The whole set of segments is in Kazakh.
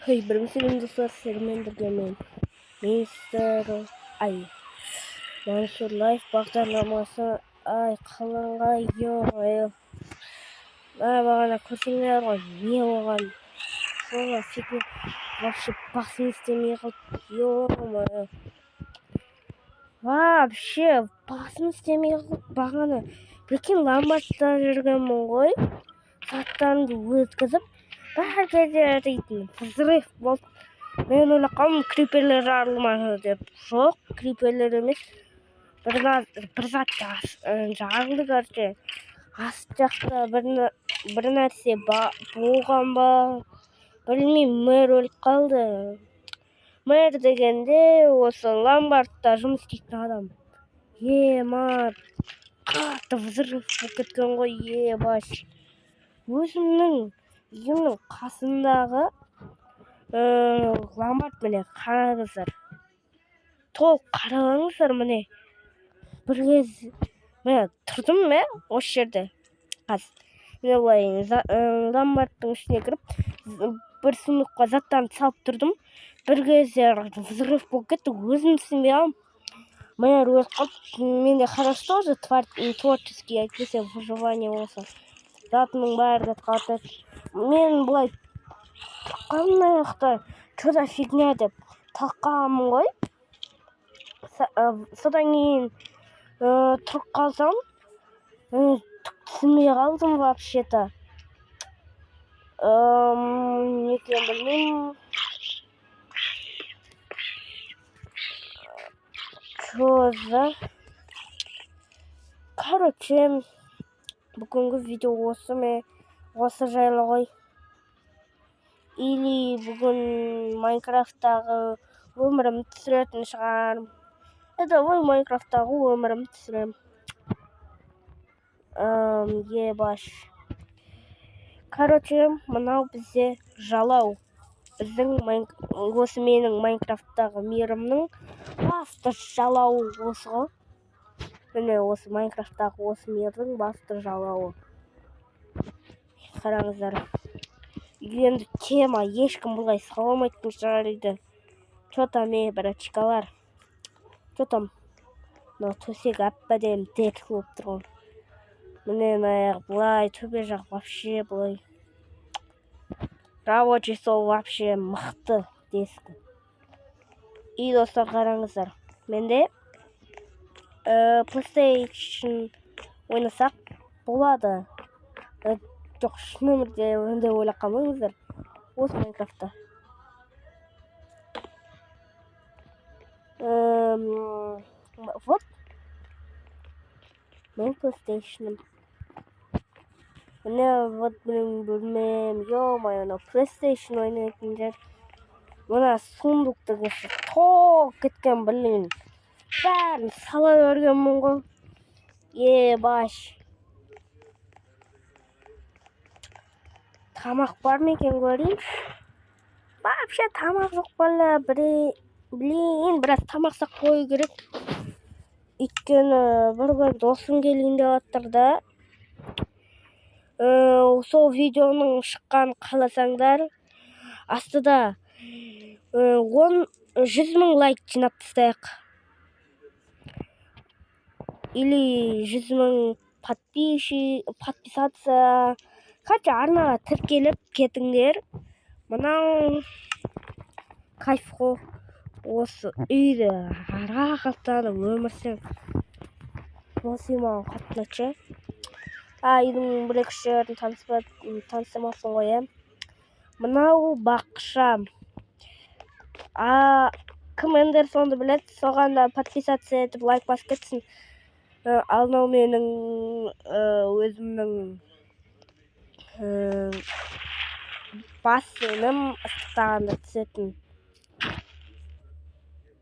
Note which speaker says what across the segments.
Speaker 1: Біріншіден достар, сіздермен бірге мен Мансұр Лайф бағдарламасы қаланға бағана көрсеңдер ғой, не оған соға фигня вообще басым істемей қалды, вообще басым істемей қалды. Бағана прикинь, ломбардта жүргенмін ғой, заттарымды өткізіп бәрі кезде дейтін взрыв болды. Мен ойлағанмын, криперлер жарылмады деп. Жоқ, криперлер емес, бір зат жарылды. Короче, ас жақта бір нәрсе болған ба, білмеймін, мэр өліп қалды. Мэр дегенде осы ломбардта жұмыс істейтін адам. Қатты взрыв болып кеткен ғой, өзімнің үйімнің қасындағы ломбард, міне қараңыздар. Толық қараңыздар, міне. Бір кез мен тұрдым осы жерде. Мен олай ломбардтың ішіне кіріп, бір сундукқа заттарын салып тұрдым. Бір кезде взрыв болып кетті, өзім түсінбей қалдым. Мэр өліп қалды. Менде хорошо же творческий, әйтпесе выживание болса. Затымның бәрі кетіп қалды. Мен былай қандай жақта что-то фигня деп таққанмын ғой. Содан кейін тұрып қалсам, түсінбей қалдым вообще-то. Не екенін білмеймін. Короче, бүгінгі видео осы жайлы ғой. Или бүгін Майнкрафттағы өмірімді түсіретін шығармын. Майнкрафттағы өмірімді түсіремін. Короче, мынау бізде жалау. Осы менің Майнкрафттағы мейірімнің басты жалауы осы ғой. Міне осы Майнкрафттағы осы мейірдің басты жалауы. Қараңыздар. Енді тема ешкім бұлай саламайтын шығар еді. Что-то братчикалар. Что-то төсек әп-әдемі дерт болып тұрған. Міне бұлай төбе жақ вообще бұлай. Рабочий стол вообще мықты дескі. И достар, қараңыздар. Менде PlayStation ойнасақ болады. Жоқ, шын өмірде ондай ойлап қалмаңыздар. Осы Майнкрафтта. Вот. Мен PlayStation'ым. Міне вот білмеймін, ё-моё, PlayStation ойнайтын жер. Мына сундуқты кеші толып кеткен, білмеймін. Бәрін сала өргенмін ғой. Тамақ бар ма екен көрейін. Вообще тамақ жоқ бала. Біраз тамақ сақ қою керек. Өйткені бір досым келейін деп жатыр да. Сол видеоның шыққан қаласаңдар, астыда 100 мың лайк жинап тастайық. Или 100 мың подписаться. Короче, арнаға тіркеліп кетіңдер. Мынау кайф қой. Осы үйді рахаттанып өмірсің. Осы маған қатты ұнайды. Үйдің бір-екі жерін таныстамаппын ғой. Мынау бақша. Кім Эндерсонды біледі, соған да подписация етіп лайк басып кетсін. Ал мынау менің өзімнің бассейнім ыстықтағанда түсетін.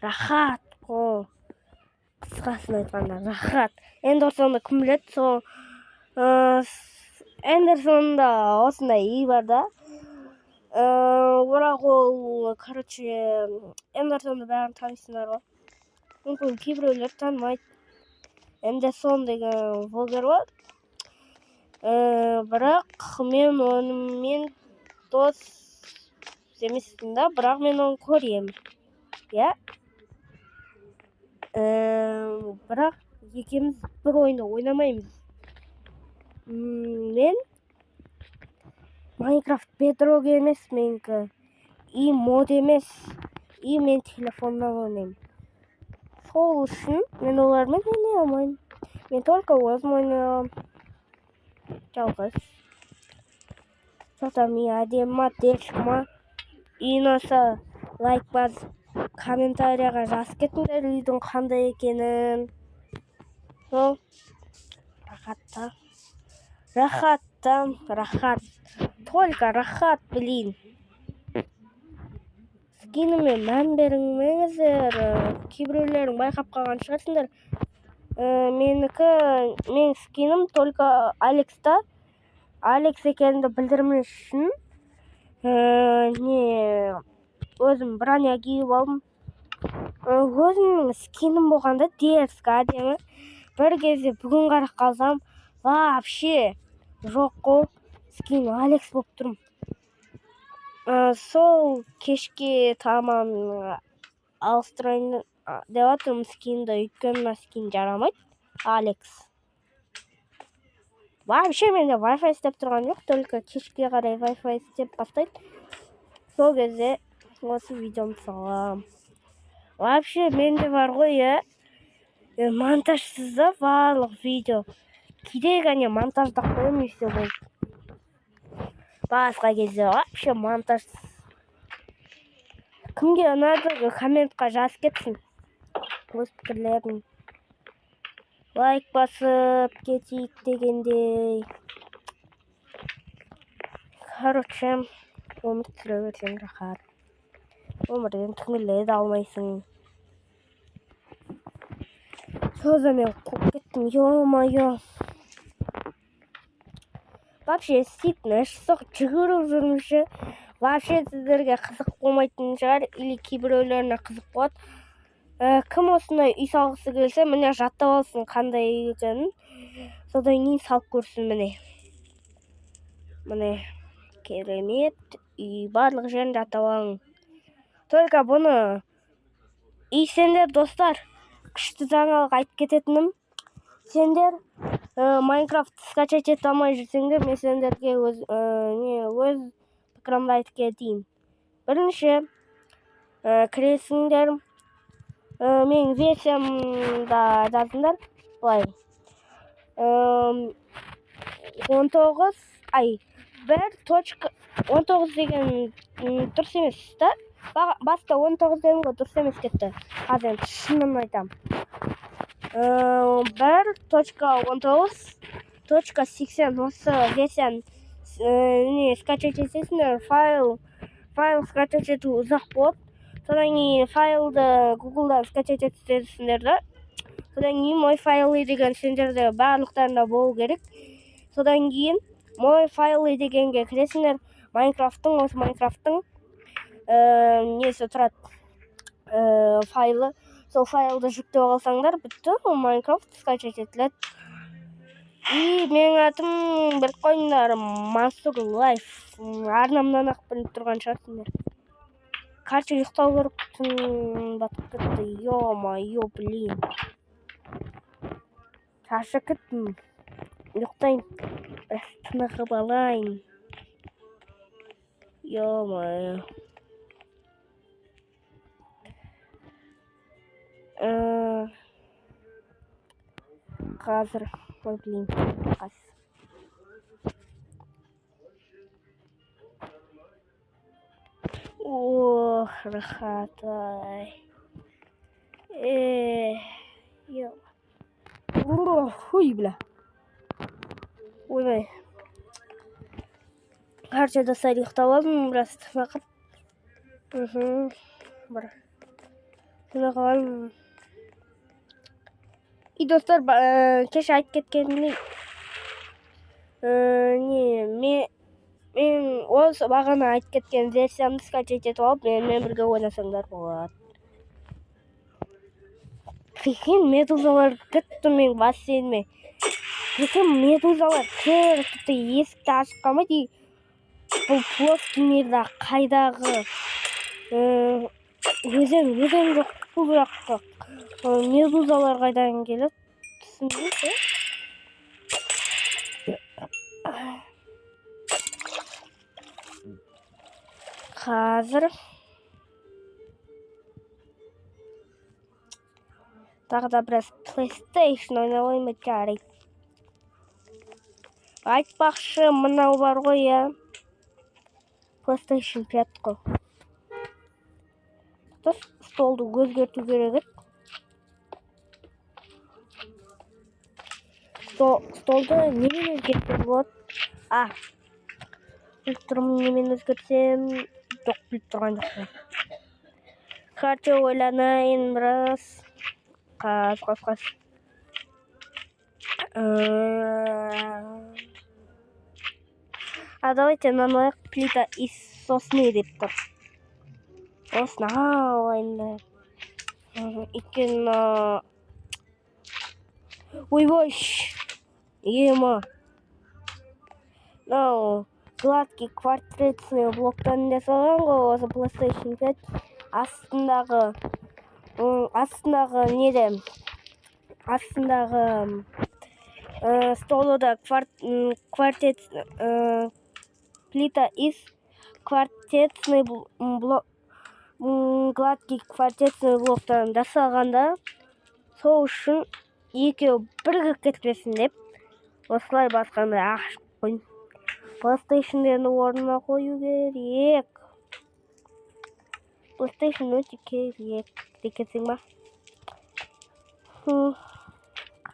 Speaker 1: Рахат қой. Қысқасын айтқанда рахат. Эндерсонды кім біледі, сол Эндерсонда осындай үй бар да. Бірақ ол, короче, Эндерсонды бәрін танисыңдар ғой. Мүмкін кейбіреулер танымайды. Эндерсон деген блогер бар. Бірақ мен онымен дос дос емеспін да, бірақ мен оны көремін. Иә. Бірақ екеуміз бір ойында ойнамаймыз. Мен Майнкрафт Bedrock емес менікі. И мод емес. И мен телефоннан ойнаймын. Сол үшін мен олармен ойнай алмаймын. Мен только өзім ойнаймын. Жалғыз. Содан мен әдемі ма, дешік ма. И ұнаса лайк басып, комментарияға жазып кетіңдер үйдің қандай екенін. Сол рахат. Только рахат, блин. Скиніме мән беріңіздер. Кейбіреулерің байқап қалған шығарсыңдар. Мен скинім только Алекста. Алекс екенді білдірмес үшін өзім броня киіп алдым. Өзімнің скинім болғанда дерзкі әдемі. Бір кезде бүгін қарап қалсам, вообще жоқ қой, скин Алекс болып тұрмын. Сол кешке таман ауыстырайын деп жатырмын скинді, өйткені мына скин жарамайды. Алекс. Вообще менде Wi-Fi істеп тұрған жоқ, только кешке қарай Wi-Fi істеп бастайды. Сол кезде осы видеомды салам. Вообще менде бар ғой, монтажсыз да барлық видео. Кейде ғана монтаждап қоямын, и все болды. Басқа кезде вообще монтажсыз. Кімге ұнады, комментқа жазып кетсін. Өз пікірлерін. Лайк басып кетейік дегендей. Короче, өмір сүре берсең рахат. Өмірден түңіле де алмайсың. Сөзі мен қуып кеттім, ё-моё. Вообще істейтін іш жүгіріп жүрміші. Вообще сіздерге қызық болмайтын шығар, или кейбіреулеріне қызық болады. Кім осындай үй салғысы келсе, міне жаттап алсын қандай екенін. Содан кейін салып көрсін міне. Міне керемет үй, барлық жерін жаттап алың. Только бұны сендер достар, күшті жаңалық айтып кететінім. Сендер Майнкрафт скачать ете алмай жүрсеңдер, мен сендерге өз пікірімді айтып кетейін. Бірінші кіресіңдер, мен версиямда жазыңдар. Былай 1.19 деген дұрыс емес та. Баста 19 деген дұрыс емес кетті. Қазір шынын айтам. 1.19.80 осы версияны скачать етесіңдер. Файл скачать ету ұзақ болады. Содан кейін файлды Google'дан скачать етесіңдер да. Содан кейін мой файлы деген сендерде барлықтарында болу керек. Содан кейін мой файлы дегенге кіресіңдер. Осы Майнкрафттың несі тұрады, файлы. Сол файлды жүктеп алсаңдар, бітті, Майнкрафт скачать етіледі. И менің атым бір қойыңдар, Мансур Лайф. Арнамнан ақ біліп тұрған шығарсыңдар. Короче, ұйықтау керекпін, батып кетті. Ё-моё, блин. Шаршап кеттім. Ұйықтайын. Біраз тынығып алайын. Ё-моё. Қазір, ой, блин, қас. Ох, рахат-ай. Ой, бля. Ойбай. Короче, достар ұйықтап алдым, біраз тынығып. Бір тынығып алдым. И достар, кеше айтып кеткенімдей, мен осы бағана айтып кеткен версиямды скачать етіп алып, менімен бірге ойнасаңдар болады. Прикинь, медузалар кетті мен бассейніме. Прикинь, медузалар кетті, есікті ашып қалмайды. бұл плоский мирда қайдағы өзен жоқ бұл жаққа. Медузалар қайдан келеді? Түсінбейсің? Қазір тағы да біраз PlayStation ойнауым жарайды. Айтпақшы, мынау бар ғой, я. PlayStation 5 қой. Столды өзгерту керек. Столды немен өзгертсе болады? Біліп тұрмын, немен өзгертсем? Жоқ, біліп тұрған жоқпын. Хочу ойланайын біраз. Қаз. Давайте нанайық, плита из сосны деп тұр. Осыны алайын. Өйткені ойбой, ема. Гладкий квартирный блоктан жасалған ғой, осы PlayStation 5 астындағы столы да плита из квартирный гладкий квартирный блоктан жасалғанда, сол үшін екеуі бірігіп кетпесін деп осылай басқандай ашып қойдым. PlayStation-ден орнына қою керек. PlayStation өте керек декесің ба?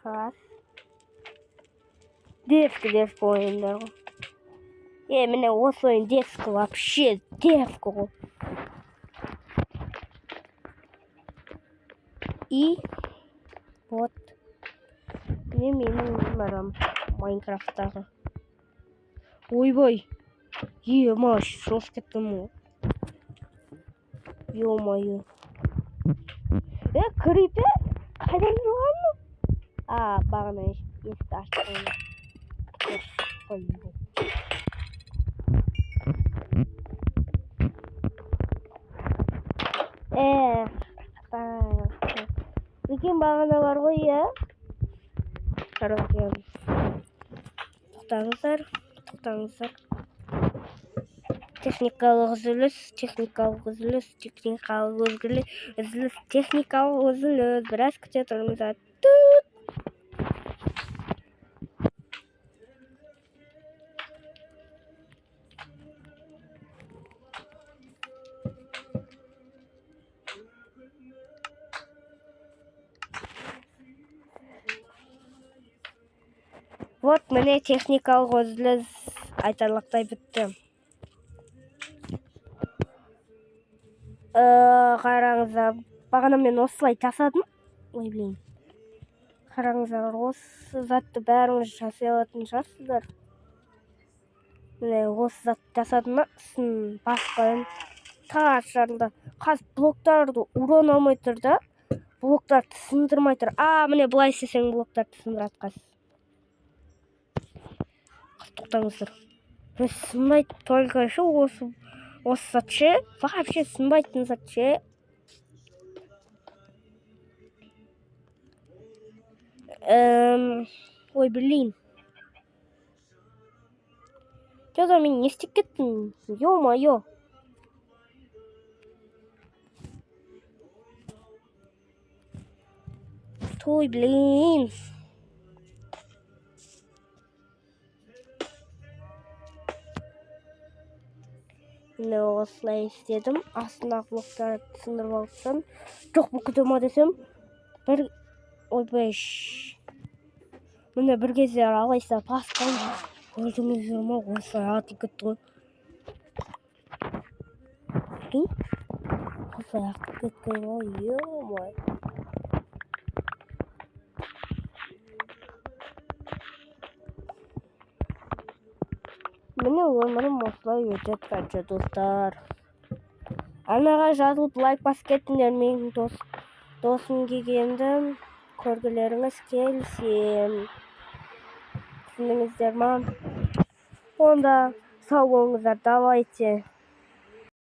Speaker 1: Қас. Дерзкі ойындар ғой. Міне осы ойын дерзкі, вообще дерзкі ғой. И вот менің барам Майнкрафттағы. Ойбай, ема, шош кеттім ғой. Ё-моё. Крипер? Қайдан жоғаны? Бағына есті ашқаны. Үлкен бағына бар ғой, я? Тоқтаңыздар. Техникалық үзіліс. Біраз күте тұрыңыздар. Вот, міне техникалық үзіліс айтарлықтай бітті. Қараңыздар, бағана мен осылай жасадым. Қараңыздар, осы затты бәріңіз жасай алатын шығарсыздар. Міне осы затты жасадым, сын басқайын. Тағаш жарында. Қазір блоктарды урон алмай тұр да. Блоктарды сындырмай тұр. Міне бұлай істесең блоктарды сындырады қазір. Тоқтаңыздар. Сынбайды только ше осы зат ше. Вообще сынбайтын зат ше. Ой, блин. Что-то мен не істеп кеттім. Ё-моё. Той, блин. Міне осылай істедім. Астындағы блоктарды сындырып алсам. Жоқ, бұл күтіма десем. Ойбай. Міне бір кезде алайса басқан. Көрдіңіздер ма? Осылай аты кетті ғой. Осылай аты кеткен ғой. Ё-май. Міне өмірім осылай өтеді қанша достар. Анаға жазылып лайк басып кеттіңдер, менің досым келгенді көргілеріңіз келсе. Түсіндіңіздер ма? Онда сау болыңыздар. Давайте.